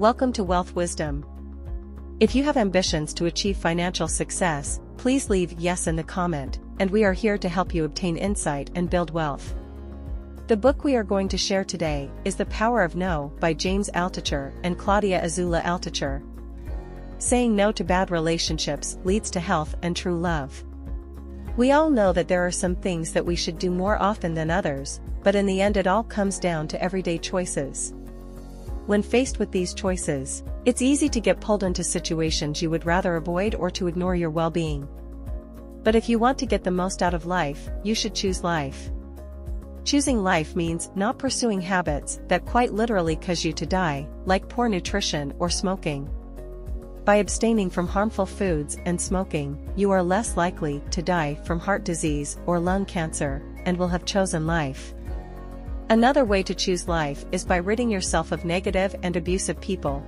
Welcome to Wealth Wisdom. If you have ambitions to achieve financial success, please leave yes in the comment, and we are here to help you obtain insight and build wealth. The book we are going to share today is The Power of No by James Altucher and Claudia Azula Altucher. Saying no to bad relationships leads to health and true love. We all know that there are some things that we should do more often than others, but in the end it all comes down to everyday choices. When faced with these choices, it's easy to get pulled into situations you would rather avoid or to ignore your well-being. But if you want to get the most out of life, you should choose life. Choosing life means not pursuing habits that quite literally cause you to die, like poor nutrition or smoking. By abstaining from harmful foods and smoking, you are less likely to die from heart disease or lung cancer, and will have chosen life. Another way to choose life is by ridding yourself of negative and abusive people.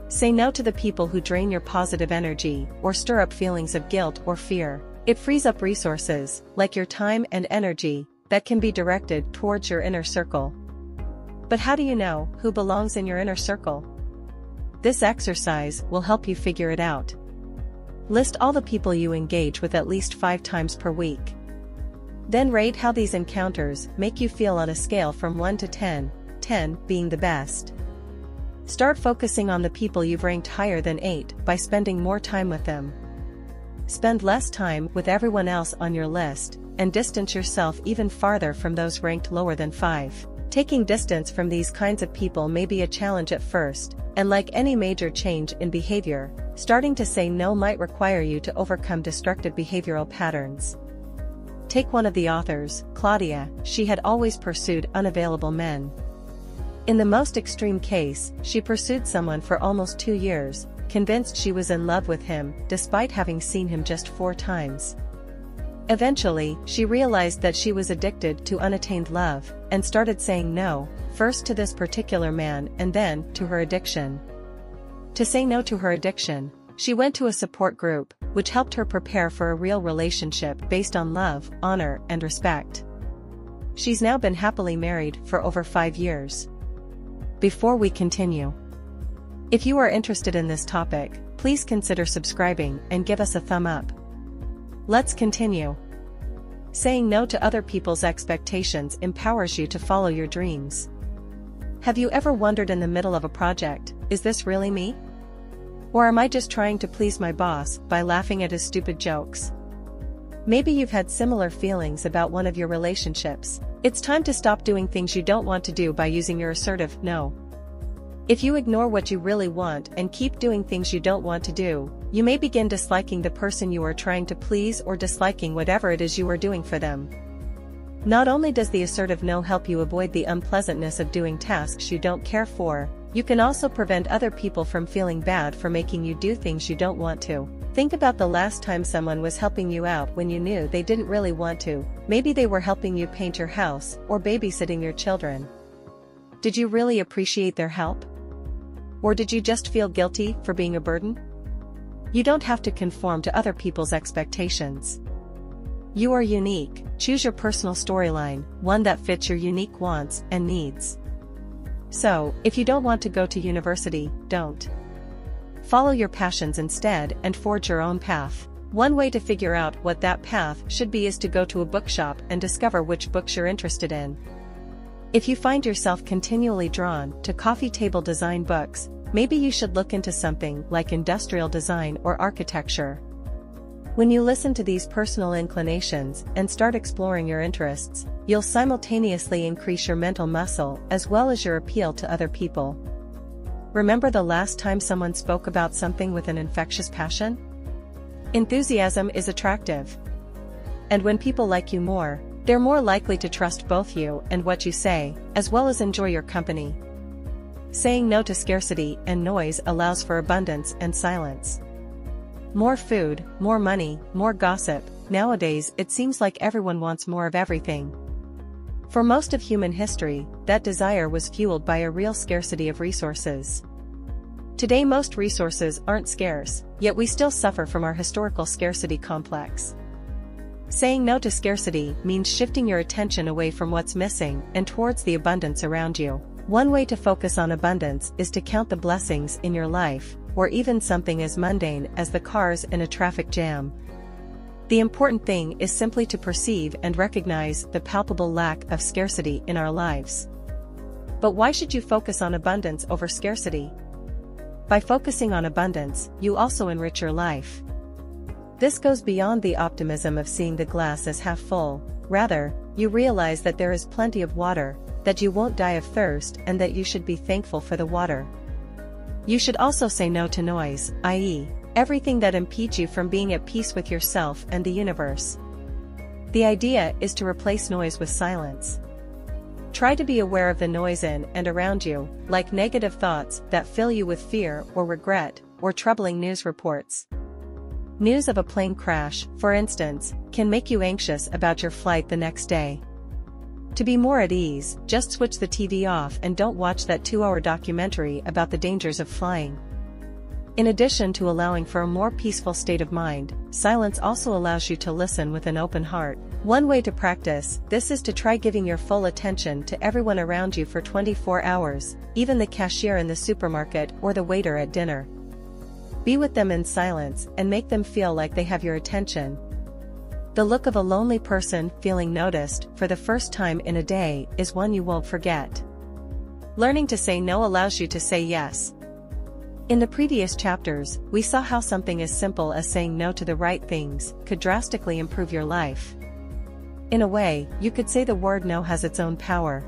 Say no to the people who drain your positive energy or stir up feelings of guilt or fear. It frees up resources, like your time and energy, that can be directed towards your inner circle. But how do you know who belongs in your inner circle? This exercise will help you figure it out. List all the people you engage with at least 5 times per week. Then rate how these encounters make you feel on a scale from 1 to 10, 10 being the best. Start focusing on the people you've ranked higher than 8 by spending more time with them. Spend less time with everyone else on your list, and distance yourself even farther from those ranked lower than 5. Taking distance from these kinds of people may be a challenge at first, and like any major change in behavior, starting to say no might require you to overcome destructive behavioral patterns. Take one of the authors, Claudia. She had always pursued unavailable men. In the most extreme case, she pursued someone for almost 2 years, convinced she was in love with him, despite having seen him just 4 times. Eventually, she realized that she was addicted to unattained love, and started saying no, first to this particular man and then to her addiction. To say no to her addiction, she went to a support group, which helped her prepare for a real relationship based on love, honor, and respect. She's now been happily married for over 5 years. Before we continue, if you are interested in this topic, please consider subscribing and give us a thumb up. Let's continue. Saying no to other people's expectations empowers you to follow your dreams. Have you ever wondered in the middle of a project, is this really me? Or am I just trying to please my boss by laughing at his stupid jokes? Maybe you've had similar feelings about one of your relationships. It's time to stop doing things you don't want to do by using your assertive no. If you ignore what you really want and keep doing things you don't want to do, you may begin disliking the person you are trying to please or disliking whatever it is you are doing for them. Not only does the assertive no help you avoid the unpleasantness of doing tasks you don't care for, you can also prevent other people from feeling bad for making you do things you don't want to. Think about the last time someone was helping you out when you knew they didn't really want to. Maybe they were helping you paint your house or babysitting your children. Did you really appreciate their help? Or did you just feel guilty for being a burden? You don't have to conform to other people's expectations. You are unique. Choose your personal storyline, one that fits your unique wants and needs. So, if you don't want to go to university, don't. Follow your passions instead and forge your own path. One way to figure out what that path should be is to go to a bookshop and discover which books you're interested in. If you find yourself continually drawn to coffee table design books, maybe you should look into something like industrial design or architecture. When you listen to these personal inclinations and start exploring your interests, you'll simultaneously increase your mental muscle as well as your appeal to other people. Remember the last time someone spoke about something with an infectious passion? Enthusiasm is attractive. And when people like you more, they're more likely to trust both you and what you say, as well as enjoy your company. Saying no to scarcity and noise allows for abundance and silence. More food, more money, more gossip. Nowadays, it seems like everyone wants more of everything. For most of human history, that desire was fueled by a real scarcity of resources. Today most resources aren't scarce, yet we still suffer from our historical scarcity complex. Saying no to scarcity means shifting your attention away from what's missing and towards the abundance around you. One way to focus on abundance is to count the blessings in your life, or even something as mundane as the cars in a traffic jam. The important thing is simply to perceive and recognize the palpable lack of scarcity in our lives. But why should you focus on abundance over scarcity? By focusing on abundance, you also enrich your life. This goes beyond the optimism of seeing the glass as half full. Rather, you realize that there is plenty of water, that you won't die of thirst, and that you should be thankful for the water. You should also say no to noise, i.e., everything that impedes you from being at peace with yourself and the universe. The idea is to replace noise with silence. Try to be aware of the noise in and around you, like negative thoughts that fill you with fear or regret, or troubling news reports. News of a plane crash, for instance, can make you anxious about your flight the next day. To be more at ease, just switch the TV off and don't watch that 2-hour documentary about the dangers of flying. In addition to allowing for a more peaceful state of mind, silence also allows you to listen with an open heart. One way to practice this is to try giving your full attention to everyone around you for 24 hours, even the cashier in the supermarket or the waiter at dinner. Be with them in silence and make them feel like they have your attention. The look of a lonely person feeling noticed for the first time in a day is one you won't forget. Learning to say no allows you to say yes. In the previous chapters, we saw how something as simple as saying no to the right things could drastically improve your life. In a way, you could say the word no has its own power.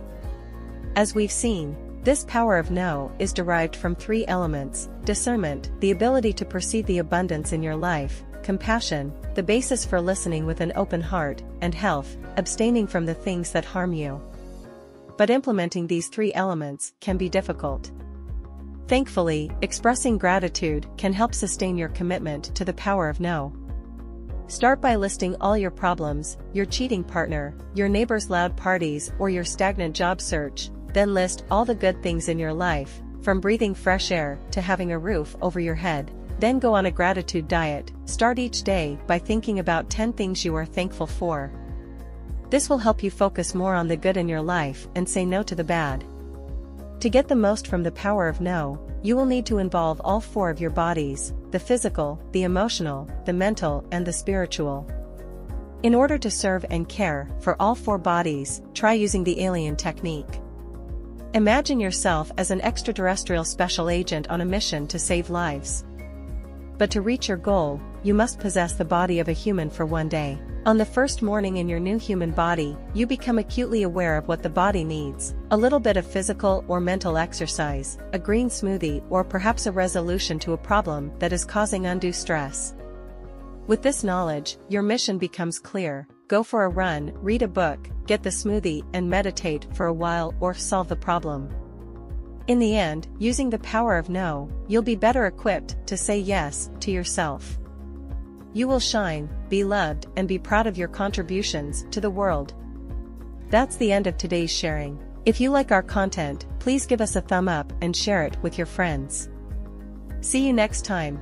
As we've seen, this power of no is derived from 3 elements: discernment, the ability to perceive the abundance in your life; compassion, the basis for listening with an open heart; and health, abstaining from the things that harm you. But implementing these 3 elements can be difficult. Thankfully, expressing gratitude can help sustain your commitment to the power of no. Start by listing all your problems, your cheating partner, your neighbor's loud parties, or your stagnant job search. Then list all the good things in your life, from breathing fresh air to having a roof over your head. Then go on a gratitude diet. Start each day by thinking about 10 things you are thankful for. This will help you focus more on the good in your life and say no to the bad. To get the most from the power of no, you will need to involve all 4 of your bodies: the physical, the emotional, the mental, and the spiritual. In order to serve and care for all 4 bodies, try using the alien technique. Imagine yourself as an extraterrestrial special agent on a mission to save lives. But to reach your goal, you must possess the body of a human for one day. On the first morning in your new human body, you become acutely aware of what the body needs: a little bit of physical or mental exercise, a green smoothie, or perhaps a resolution to a problem that is causing undue stress. With this knowledge, your mission becomes clear: go for a run, read a book, get the smoothie, and meditate for a while, or solve the problem. In the end, using the power of no, you'll be better equipped to say yes to yourself. You will shine, be loved, and be proud of your contributions to the world. That's the end of today's sharing. If you like our content, please give us a thumb up and share it with your friends. See you next time.